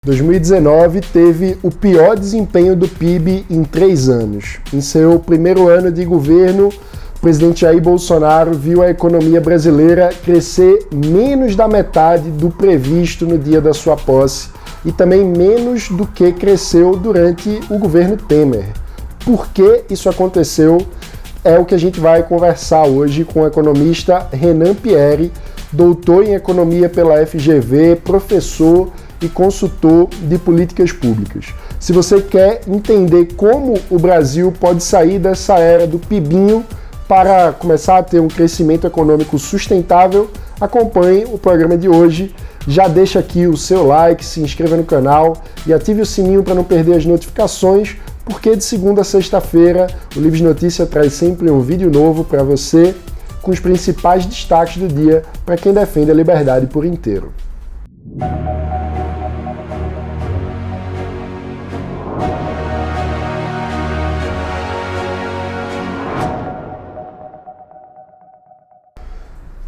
2019 teve o pior desempenho do PIB em 3 anos. Em seu primeiro ano de governo, o presidente Jair Bolsonaro viu a economia brasileira crescer menos da metade do previsto no dia da sua posse e também menos do que cresceu durante o governo Temer. Por que isso aconteceu? É o que a gente vai conversar hoje com o economista Renan Pierre, doutor em economia pela FGV, professor e consultor de políticas públicas. Se você quer entender como o Brasil pode sair dessa era do PIBinho para começar a ter um crescimento econômico sustentável, acompanhe o programa de hoje. Já deixa aqui o seu like, se inscreva no canal e ative o sininho para não perder as notificações, porque de segunda a sexta-feira o Livros Notícia traz sempre um vídeo novo para você com os principais destaques do dia para quem defende a liberdade por inteiro.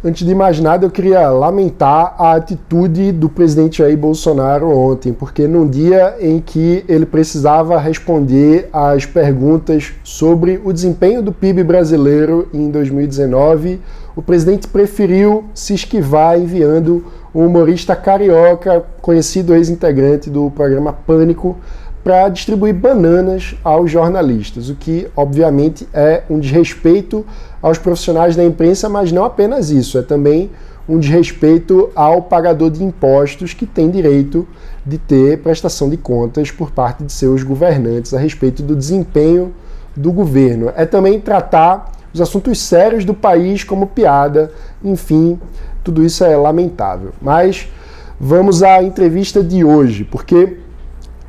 Antes de mais nada, eu queria lamentar a atitude do presidente Jair Bolsonaro ontem, porque num dia em que ele precisava responder às perguntas sobre o desempenho do PIB brasileiro em 2019, o presidente preferiu se esquivar enviando um humorista carioca, conhecido ex-integrante do programa Pânico, para distribuir bananas aos jornalistas, o que obviamente é um desrespeito aos profissionais da imprensa, mas não apenas isso, é também um desrespeito ao pagador de impostos que tem direito de ter prestação de contas por parte de seus governantes a respeito do desempenho do governo. É também tratar os assuntos sérios do país como piada, enfim, tudo isso é lamentável. Mas vamos à entrevista de hoje, porque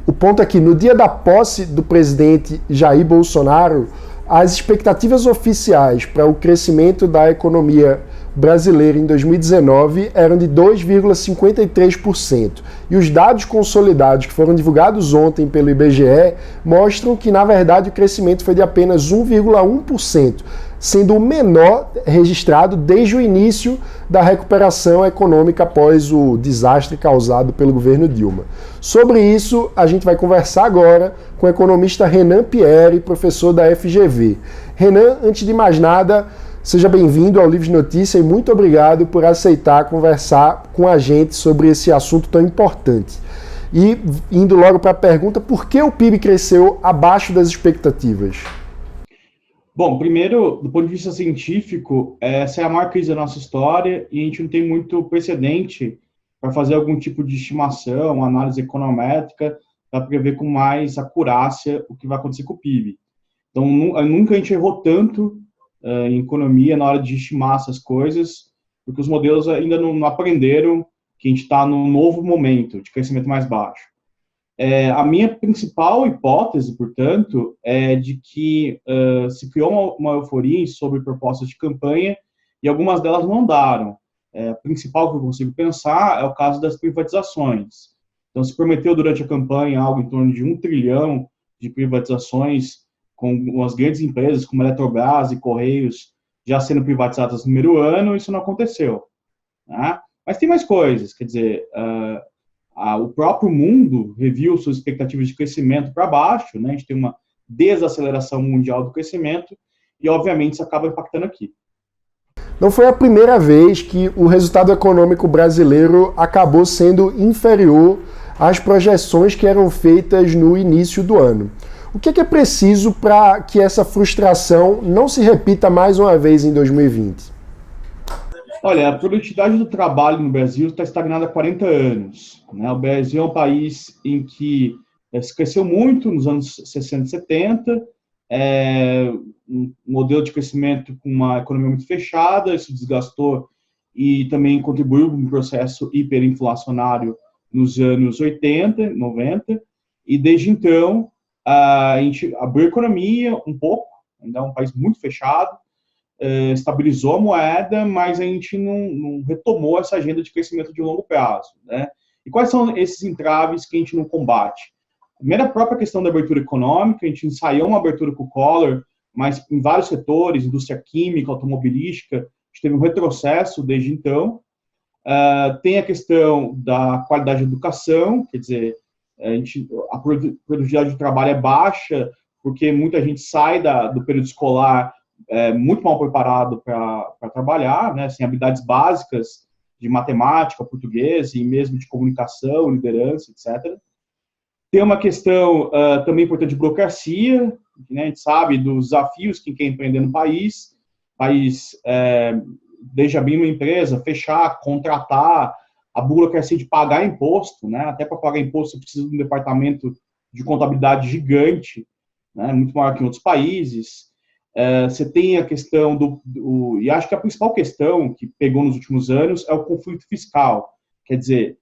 o ponto é que no dia da posse do presidente Jair Bolsonaro, as expectativas oficiais para o crescimento da economia brasileira em 2019 eram de 2,53%. E os dados consolidados que foram divulgados ontem pelo IBGE mostram que, na verdade, o crescimento foi de apenas 1,1%, sendo o menor registrado desde o início da recuperação econômica após o desastre causado pelo governo Dilma. Sobre isso, a gente vai conversar agora com o economista Renan Pierre, professor da FGV. Renan, antes de mais nada, seja bem-vindo ao Livros Notícia e muito obrigado por aceitar conversar com a gente sobre esse assunto tão importante. E indo logo para a pergunta, por que o PIB cresceu abaixo das expectativas? Bom, primeiro, do ponto de vista científico, essa é a maior crise da nossa história e a gente não tem muito precedente para fazer algum tipo de estimação, análise econométrica, para prever com mais acurácia o que vai acontecer com o PIB. Então, nunca a gente errou tanto em economia na hora de estimar essas coisas, porque os modelos ainda não aprenderam que a gente está num novo momento de crescimento mais baixo. A minha principal hipótese, portanto, é de que se criou uma euforia sobre propostas de campanha e algumas delas não andaram. A principal que eu consigo pensar é o caso das privatizações. Então, se prometeu durante a campanha algo em torno de 1 trilhão de privatizações, com as grandes empresas como Eletrobras e Correios já sendo privatizadas no primeiro ano, isso não aconteceu, né? Mas tem mais coisas, quer dizer, o próprio mundo reviu suas expectativas de crescimento para baixo, né? A gente tem uma desaceleração mundial do crescimento e, obviamente, isso acaba impactando aqui. Não foi a primeira vez que o resultado econômico brasileiro acabou sendo inferior às projeções que eram feitas no início do ano. O que é preciso para que essa frustração não se repita mais uma vez em 2020? Olha, a produtividade do trabalho no Brasil está estagnada há 40 anos. Né? O Brasil é um país em que se cresceu muito nos anos 60 e 70, um modelo de crescimento com uma economia muito fechada, isso desgastou e também contribuiu para um processo hiperinflacionário nos anos 80, 90, e desde então a gente abriu a economia um pouco, ainda é um país muito fechado, estabilizou a moeda, mas a gente não retomou essa agenda de crescimento de longo prazo, né? E quais são esses entraves que a gente não combate? Primeiro, a própria questão da abertura econômica, a gente ensaiou uma abertura com o Collor, mas em vários setores, indústria química, automobilística, a gente teve um retrocesso desde então. Tem a questão da qualidade da educação, quer dizer, A produtividade do trabalho é baixa, porque muita gente sai do período escolar muito mal preparado para trabalhar, né, sem habilidades básicas de matemática, português e mesmo de comunicação, liderança, etc. Tem uma questão também importante de burocracia, né, a gente sabe dos desafios que quem quer empreender no país, desde abrir uma empresa, fechar, contratar, a burocracia de pagar imposto, né, até para pagar imposto você precisa de um departamento de contabilidade gigante, né, muito maior que em outros países. Você tem a questão e acho que a principal questão que pegou nos últimos anos é o conflito fiscal. Quer dizer,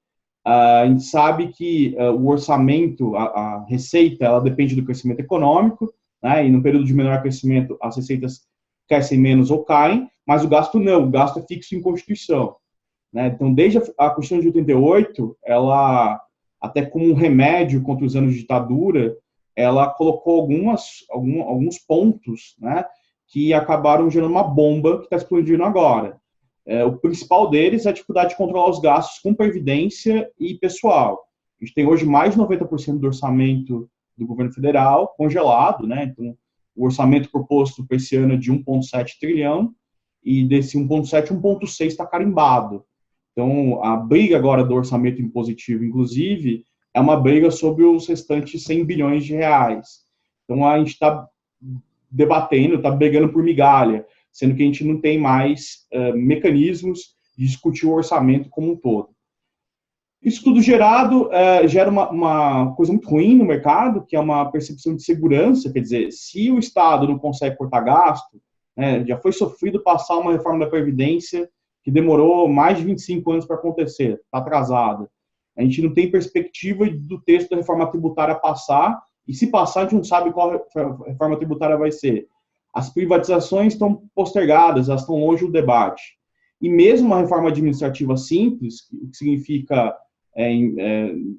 a gente sabe que o orçamento, a receita, ela depende do crescimento econômico, né, e no período de menor crescimento as receitas crescem menos ou caem, mas o gasto não, o gasto é fixo em Constituição. Né? Então, desde a Constituição de 88, ela, até como um remédio contra os anos de ditadura, ela colocou alguns pontos, né, que acabaram gerando uma bomba que está explodindo agora. O principal deles é a dificuldade de controlar os gastos com previdência e pessoal. A gente tem hoje mais de 90% do orçamento do governo federal congelado, né? Então, o orçamento proposto para esse ano é de 1,7 trilhão, e desse 1,7, 1,6 está carimbado. Então, a briga agora do orçamento impositivo, inclusive, é uma briga sobre os restantes 100 bilhões de reais. Então, a gente está debatendo, está brigando por migalha, sendo que a gente não tem mais mecanismos de discutir o orçamento como um todo. Isso tudo gera uma coisa muito ruim no mercado, que é uma percepção de segurança, quer dizer, se o Estado não consegue cortar gasto, né, já foi sofrido passar uma reforma da Previdência que demorou mais de 25 anos para acontecer, está atrasada. A gente não tem perspectiva do texto da reforma tributária passar, e se passar, a gente não sabe qual reforma tributária vai ser. As privatizações estão postergadas, elas estão longe do debate. E mesmo uma reforma administrativa simples, o que significa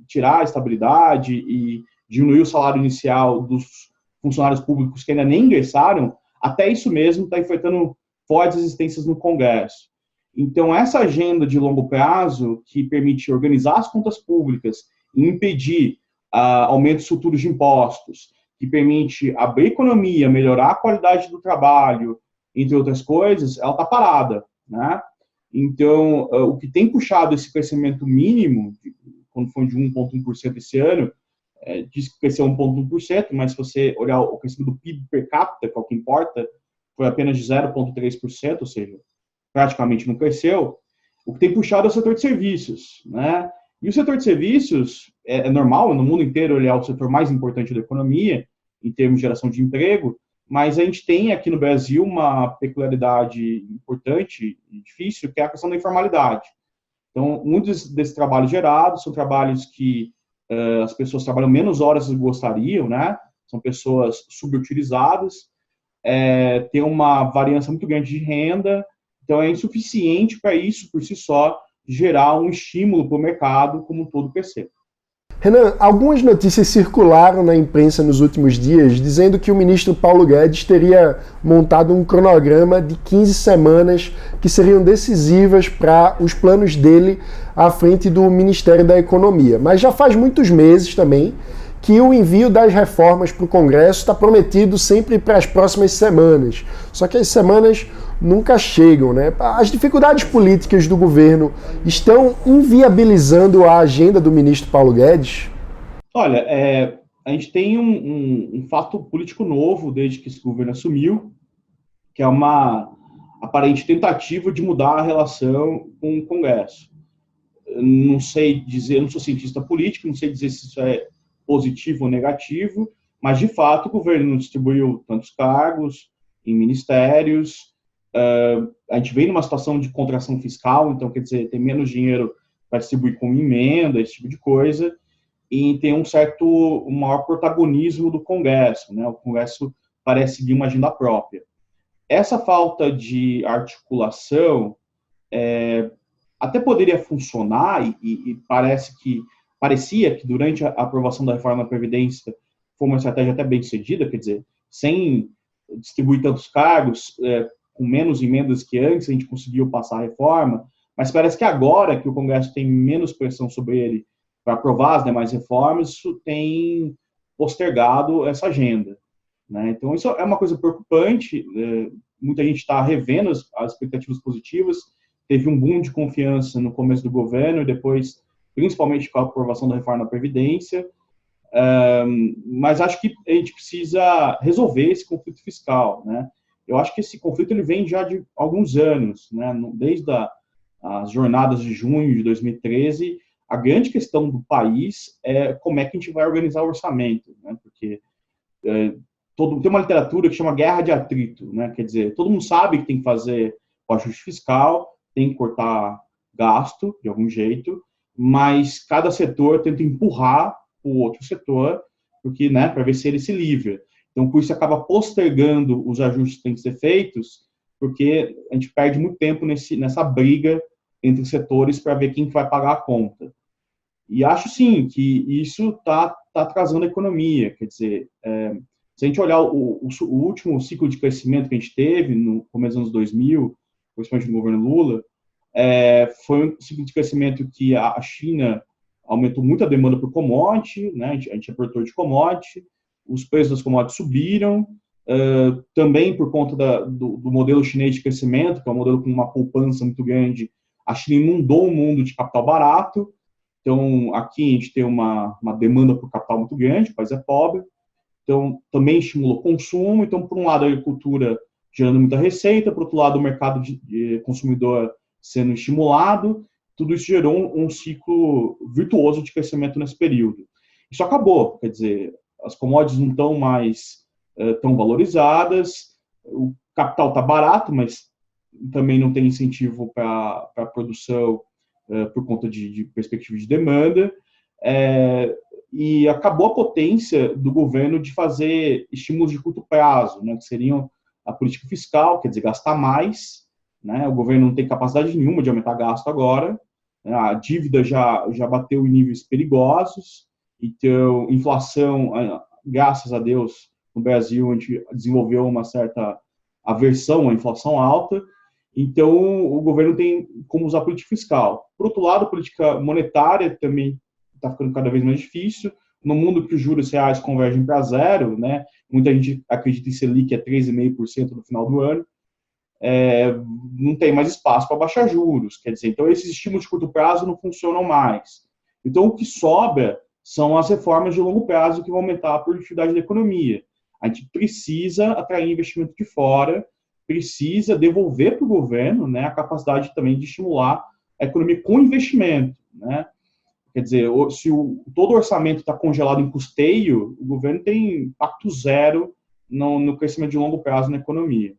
tirar a estabilidade e diminuir o salário inicial dos funcionários públicos que ainda nem ingressaram, até isso mesmo está enfrentando fortes resistências no Congresso. Então, essa agenda de longo prazo, que permite organizar as contas públicas e impedir aumentos futuros de impostos, que permite abrir a economia, melhorar a qualidade do trabalho, entre outras coisas, ela está parada, né? Então, o que tem puxado esse crescimento mínimo, quando foi de 1,1% esse ano, diz que cresceu 1,1%, mas se você olhar o crescimento do PIB per capita, que é o que importa, foi apenas de 0,3%, ou seja, praticamente não cresceu. O que tem puxado é o setor de serviços, né? E o setor de serviços é normal, no mundo inteiro ele é o setor mais importante da economia, em termos de geração de emprego, mas a gente tem aqui no Brasil uma peculiaridade importante e difícil, que é a questão da informalidade. Então, muitos desses trabalhos gerados são trabalhos que as pessoas trabalham menos horas do que gostariam, né? São pessoas subutilizadas, tem uma variância muito grande de renda, então é insuficiente para isso, por si só, gerar um estímulo para o mercado como um todo crescer. Renan, algumas notícias circularam na imprensa nos últimos dias dizendo que o ministro Paulo Guedes teria montado um cronograma de 15 semanas que seriam decisivas para os planos dele à frente do Ministério da Economia. Mas já faz muitos meses também que o envio das reformas para o Congresso está prometido sempre para as próximas semanas. Só que as semanas nunca chegam, né? As dificuldades políticas do governo estão inviabilizando a agenda do ministro Paulo Guedes? Olha, a gente tem um fato político novo desde que esse governo assumiu, que é uma aparente tentativa de mudar a relação com o Congresso. Não sei dizer, eu não sou cientista político, não sei dizer se isso é positivo ou negativo, mas de fato o governo não distribuiu tantos cargos em ministérios, a gente vem numa situação de contração fiscal, então quer dizer, tem menos dinheiro para distribuir com emenda, esse tipo de coisa, e tem um maior protagonismo do Congresso, né? O Congresso parece seguir uma agenda própria. Essa falta de articulação até poderia funcionar e parecia que durante a aprovação da reforma da Previdência foi uma estratégia até bem sucedida, quer dizer, sem distribuir tantos cargos, com menos emendas que antes, a gente conseguiu passar a reforma, mas parece que agora que o Congresso tem menos pressão sobre ele para aprovar as demais reformas, isso tem postergado essa agenda, né? Então, isso é uma coisa preocupante. Muita gente está revendo as expectativas positivas. Teve um boom de confiança no começo do governo e depois, principalmente com a aprovação da reforma da Previdência. Mas acho que a gente precisa resolver esse conflito fiscal, né? Eu acho que esse conflito ele vem já de alguns anos, né? Desde as jornadas de junho de 2013, a grande questão do país é como é que a gente vai organizar o orçamento, né? Porque tem uma literatura que chama guerra de atrito, né? Quer dizer, todo mundo sabe que tem que fazer o ajuste fiscal, tem que cortar gasto de algum jeito, mas cada setor tenta empurrar o outro setor, porque, né, para ver se ele se livra. Então, por isso acaba postergando os ajustes que têm que ser feitos, porque a gente perde muito tempo nessa briga entre setores para ver quem que vai pagar a conta. E acho, sim, que isso está atrasando a economia. Quer dizer, se a gente olhar o último ciclo de crescimento que a gente teve, no começo dos anos 2000, principalmente no governo Lula, foi um ciclo de crescimento que a China aumentou muito a demanda por commodity, né? A gente é produtor de commodity, os preços das commodities subiram, também por conta do modelo chinês de crescimento, que é um modelo com uma poupança muito grande. A China inundou o mundo de capital barato, então aqui a gente tem uma demanda por capital muito grande, o país é pobre, então também estimulou o consumo. Então, por um lado, a agricultura gerando muita receita, por outro lado, o mercado de consumidor sendo estimulado. Tudo isso gerou um ciclo virtuoso de crescimento nesse período. Isso acabou, quer dizer, as commodities não estão mais tão valorizadas, o capital está barato, mas também não tem incentivo para a produção por conta de perspectiva de demanda, e acabou a potência do governo de fazer estímulos de curto prazo, né, que seriam a política fiscal, quer dizer, gastar mais, né? O governo não tem capacidade nenhuma de aumentar gasto agora, né? A dívida já bateu em níveis perigosos, então, inflação, graças a Deus, no Brasil, a gente desenvolveu uma certa aversão à inflação alta, então o governo tem como usar política fiscal. Por outro lado, a política monetária também está ficando cada vez mais difícil. No mundo que os juros reais convergem para zero, né? Muita gente acredita em Selic a 3,5% no final do ano, não tem mais espaço para baixar juros. Quer dizer, então esses estímulos de curto prazo não funcionam mais. Então o que sobra são as reformas de longo prazo que vão aumentar a produtividade da economia. A gente precisa atrair investimento de fora, precisa devolver para o governo, né, a capacidade também de estimular a economia com investimento, né? Quer dizer, se todo o orçamento está congelado em custeio, o governo tem impacto zero no crescimento de longo prazo na economia.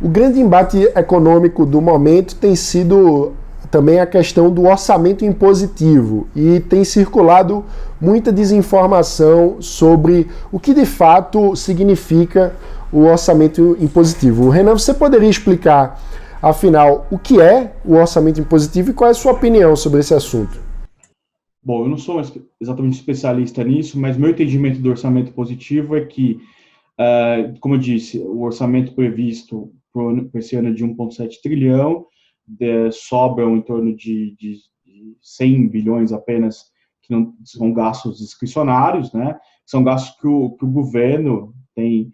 O grande embate econômico do momento tem sido também a questão do orçamento impositivo, e tem circulado muita desinformação sobre o que de fato significa o orçamento impositivo. Renan, você poderia explicar, afinal, o que é o orçamento impositivo e qual é a sua opinião sobre esse assunto? Bom, eu não sou exatamente especialista nisso, mas meu entendimento do orçamento positivo é que, como eu disse, o orçamento previsto para esse ano é de 1,7 trilhão, sobram em torno de 100 bilhões apenas, que não são gastos discricionários, né? São gastos que o governo tem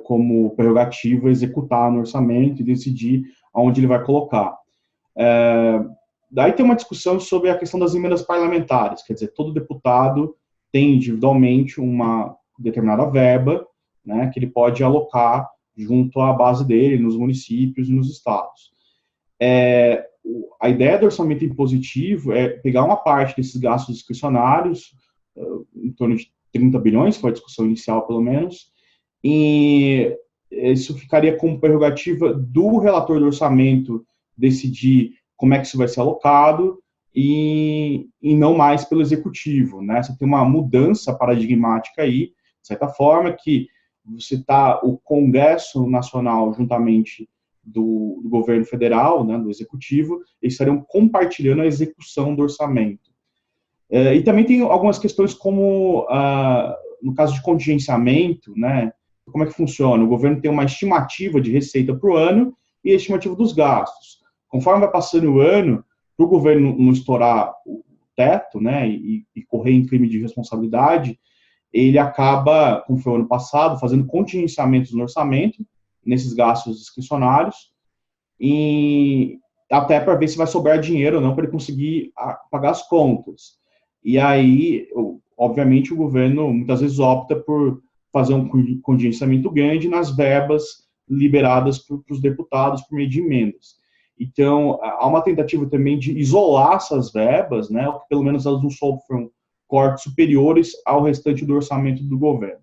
como prerrogativa executar no orçamento e decidir aonde ele vai colocar. Daí tem uma discussão sobre a questão das emendas parlamentares, quer dizer, todo deputado tem individualmente uma determinada verba, né, que ele pode alocar junto à base dele, nos municípios e nos estados. A ideia do orçamento impositivo é pegar uma parte desses gastos discricionários, em torno de 30 bilhões, foi a discussão inicial pelo menos, e isso ficaria como prerrogativa do relator do orçamento decidir como é que isso vai ser alocado e não mais pelo executivo, né? Você tem uma mudança paradigmática aí, de certa forma, que você está o Congresso Nacional juntamente do governo federal, né, do executivo, eles estariam compartilhando a execução do orçamento. E também tem algumas questões como, no caso de contingenciamento, né, como é que funciona? O governo tem uma estimativa de receita para o ano e a estimativa dos gastos. Conforme vai passando o ano, para o governo não estourar teto, né, e correr em crime de responsabilidade, ele acaba, como foi o ano passado, fazendo contingenciamentos no orçamento, nesses gastos discricionários, e até para ver se vai sobrar dinheiro ou não para ele conseguir pagar as contas. E aí, obviamente, o governo muitas vezes opta por fazer um contingenciamento grande nas verbas liberadas para os deputados por meio de emendas. Então, há uma tentativa também de isolar essas verbas, né, ou que pelo menos elas não sofram cortes superiores ao restante do orçamento do governo.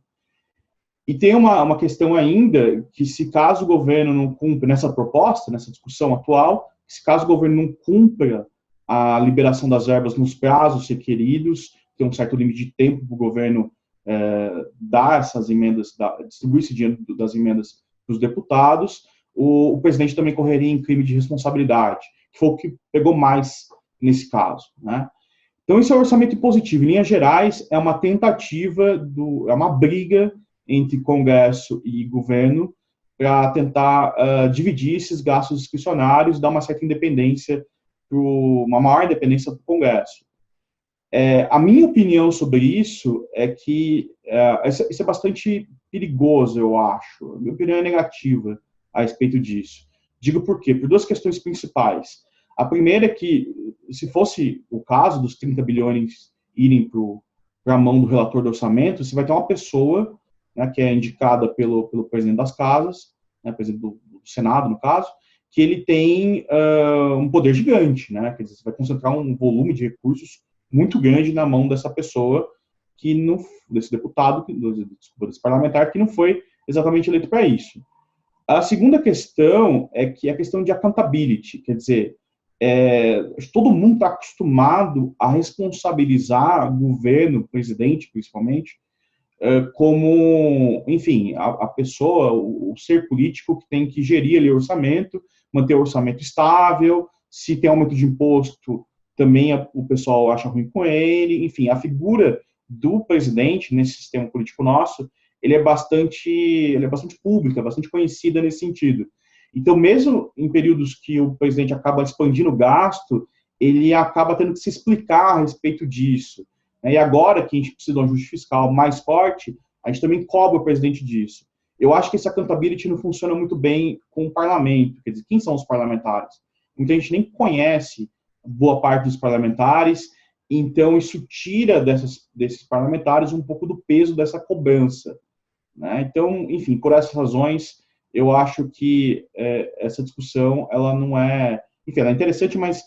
E tem uma questão ainda, que se caso o governo não cumpra, nessa proposta, nessa discussão atual, se caso o governo não cumpra a liberação das verbas nos prazos requeridos, tem um certo limite de tempo para o governo dar essas emendas, distribuir esse dinheiro das emendas para os deputados, o presidente também correria em crime de responsabilidade, que foi o que pegou mais nesse caso, né? Então, esse é o orçamento impositivo. Em linhas gerais, é uma tentativa, é uma briga entre Congresso e governo para tentar dividir esses gastos discricionários e dar uma certa independência, uma maior independência para o Congresso. A minha opinião sobre isso é que isso é bastante perigoso, eu acho. A minha opinião é negativa a respeito disso. Digo por quê? Por duas questões principais. A primeira é que, se fosse o caso dos 30 bilhões irem para a mão do relator do orçamento, você vai ter uma pessoa, né, que é indicada pelo presidente das casas, né, presidente do Senado, no caso, que ele tem um poder gigante, né? Quer dizer, você vai concentrar um volume de recursos muito grande na mão dessa pessoa, desse deputado, desse parlamentar, que não foi exatamente eleito para isso. A segunda questão é que é a questão de accountability, quer dizer, todo mundo está acostumado a responsabilizar o governo, o presidente principalmente, como, enfim, a pessoa, o ser político que tem que gerir ali o orçamento, manter o orçamento estável, se tem aumento de imposto, também o pessoal acha ruim com ele, enfim, a figura do presidente nesse sistema político nosso, ele é bastante pública, bastante conhecida nesse sentido. Então, mesmo em períodos que o presidente acaba expandindo o gasto, ele acaba tendo que se explicar a respeito disso. E agora que a gente precisa de um ajuste fiscal mais forte, a gente também cobra o presidente disso. Eu acho que esse accountability não funciona muito bem com o parlamento. Quer dizer, quem são os parlamentares? Muita gente nem conhece boa parte dos parlamentares, então isso tira desses parlamentares um pouco do peso dessa cobrança, né? Então, enfim, por essas razões, eu acho que essa discussão, ela não é... Enfim, ela é interessante, mas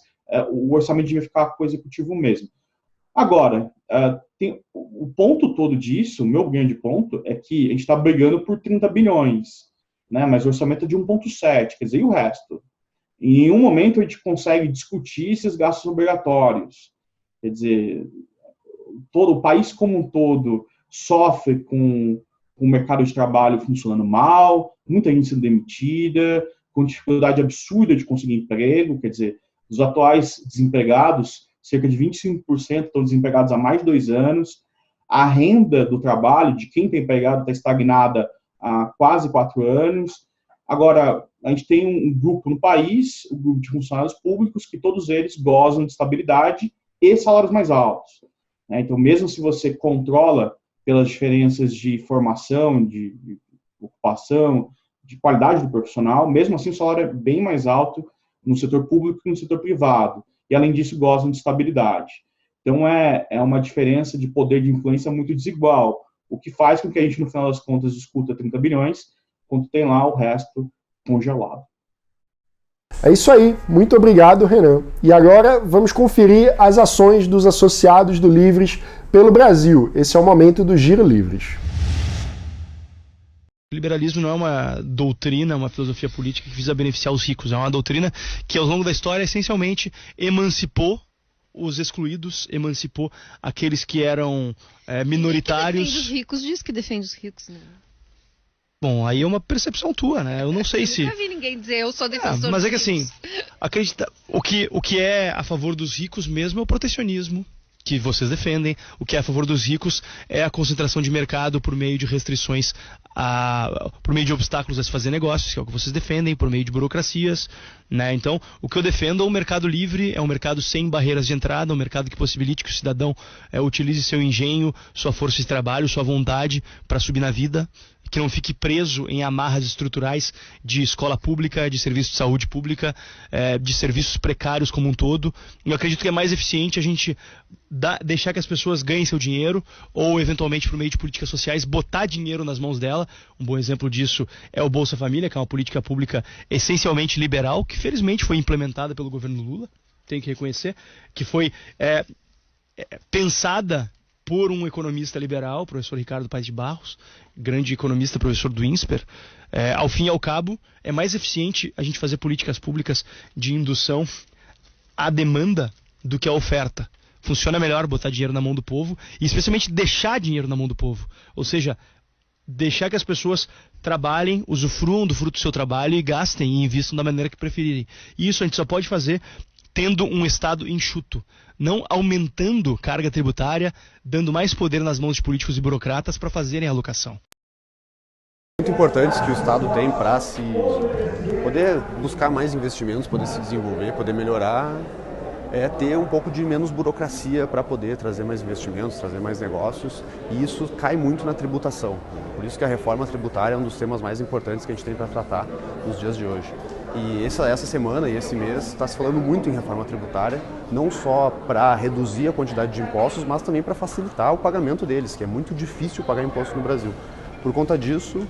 o orçamento devia ficar com o executivo mesmo. Agora, o ponto todo disso, o meu grande ponto, é que a gente está brigando por 30 bilhões, né? Mas o orçamento é de 1,7, quer dizer, e o resto? Em nenhum momento a gente consegue discutir esses gastos obrigatórios. Quer dizer, todo o país como um todo sofre com o mercado de trabalho funcionando mal, muita gente sendo demitida, com dificuldade absurda de conseguir emprego. Quer dizer, os atuais desempregados, cerca de 25% estão desempregados há mais de 2 anos. A renda do trabalho de quem está empregado está estagnada há quase 4 anos. Agora, a gente tem um grupo no país, um grupo de funcionários públicos, que todos eles gozam de estabilidade e salários mais altos, né? Então, mesmo se você controla pelas diferenças de formação, de ocupação, de qualidade do profissional, mesmo assim o salário é bem mais alto no setor público que no setor privado. E, além disso, gozam de estabilidade. Então, é uma diferença de poder de influência muito desigual, o que faz com que a gente, no final das contas, discuta 30 bilhões, quando tem lá o resto congelado. É isso aí. Muito obrigado, Renan. E agora vamos conferir as ações dos associados do Livres pelo Brasil. Esse é o momento do Giro Livres. O liberalismo não é uma doutrina, uma filosofia política que visa beneficiar os ricos. É uma doutrina que, ao longo da história, essencialmente emancipou os excluídos, emancipou aqueles que eram minoritários. Defende os ricos, diz que defende os ricos, né? Bom, aí é uma percepção tua, né? Eu não sei se... Eu nunca vi ninguém dizer eu sou defensor mas dos é que assim, acredita, o que é a favor dos ricos mesmo é o protecionismo que vocês defendem. O que é a favor dos ricos é a concentração de mercado por meio de restrições por meio de obstáculos a se fazer negócios, que é o que vocês defendem, por meio de burocracias, né? Então, o que eu defendo é um mercado livre, é um mercado sem barreiras de entrada, um mercado que possibilite que o cidadão utilize seu engenho, sua força de trabalho, sua vontade para subir na vida, que não fique preso em amarras estruturais de escola pública, de serviço de saúde pública, de serviços precários como um todo. Eu acredito que é mais eficiente a gente deixar que as pessoas ganhem seu dinheiro, ou eventualmente por meio de políticas sociais, botar dinheiro nas mãos dela. Um bom exemplo disso é o Bolsa Família, que é uma política pública essencialmente liberal, que felizmente foi implementada pelo governo Lula, tenho que reconhecer, que foi pensada por um economista liberal, o professor Ricardo Paes de Barros, grande economista, professor do INSPER. Ao fim e ao cabo, é mais eficiente a gente fazer políticas públicas de indução à demanda do que à oferta. Funciona melhor botar dinheiro na mão do povo e especialmente deixar dinheiro na mão do povo. Ou seja, deixar que as pessoas trabalhem, usufruam do fruto do seu trabalho e gastem e invistam da maneira que preferirem. E isso a gente só pode fazer tendo um Estado enxuto, não aumentando carga tributária, dando mais poder nas mãos de políticos e burocratas para fazerem a alocação. Muito importantes que o Estado tem para se poder buscar mais investimentos, poder se desenvolver, poder melhorar, ter um pouco de menos burocracia para poder trazer mais investimentos, trazer mais negócios, e isso cai muito na tributação. Por isso que a reforma tributária é um dos temas mais importantes que a gente tem para tratar nos dias de hoje. E essa semana e esse mês está se falando muito em reforma tributária, não só para reduzir a quantidade de impostos, mas também para facilitar o pagamento deles, que é muito difícil pagar imposto no Brasil. Por conta disso,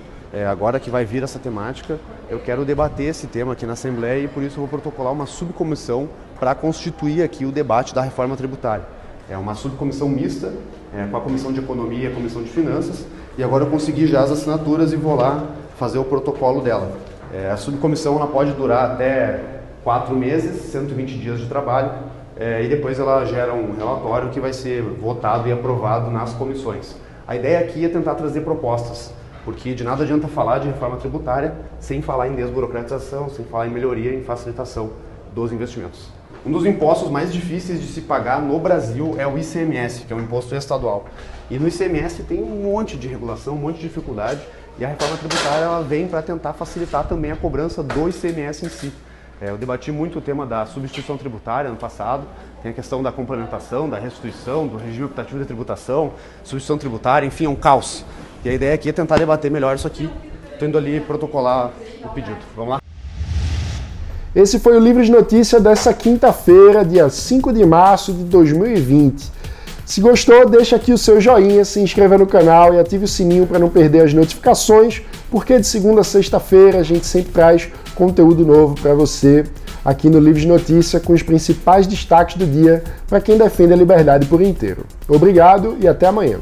agora que vai vir essa temática, eu quero debater esse tema aqui na Assembleia e por isso eu vou protocolar uma subcomissão para constituir aqui o debate da reforma tributária. É uma subcomissão mista, com a Comissão de Economia e a Comissão de Finanças, e agora eu consegui já as assinaturas e vou lá fazer o protocolo dela. A subcomissão ela pode durar até 4 meses, 120 dias de trabalho, e depois ela gera um relatório que vai ser votado e aprovado nas comissões. A ideia aqui é tentar trazer propostas, porque de nada adianta falar de reforma tributária sem falar em desburocratização, sem falar em melhoria e em facilitação dos investimentos. Um dos impostos mais difíceis de se pagar no Brasil é o ICMS, que é um imposto estadual. E no ICMS tem um monte de regulação, um monte de dificuldade, e a reforma tributária ela vem para tentar facilitar também a cobrança do ICMS em si. Eu debati muito o tema da substituição tributária no passado, tem a questão da complementação, da restituição, do regime optativo de tributação, substituição tributária, enfim, é um caos. E a ideia aqui é tentar debater melhor isso aqui, tendo ali protocolar o pedido. Vamos lá? Esse foi o Livro de Notícia dessa quinta-feira, dia 5 de março de 2020. Se gostou, deixa aqui o seu joinha, se inscreva no canal e ative o sininho para não perder as notificações, porque de segunda a sexta-feira a gente sempre traz conteúdo novo para você aqui no Livro de Notícia com os principais destaques do dia para quem defende a liberdade por inteiro. Obrigado e até amanhã.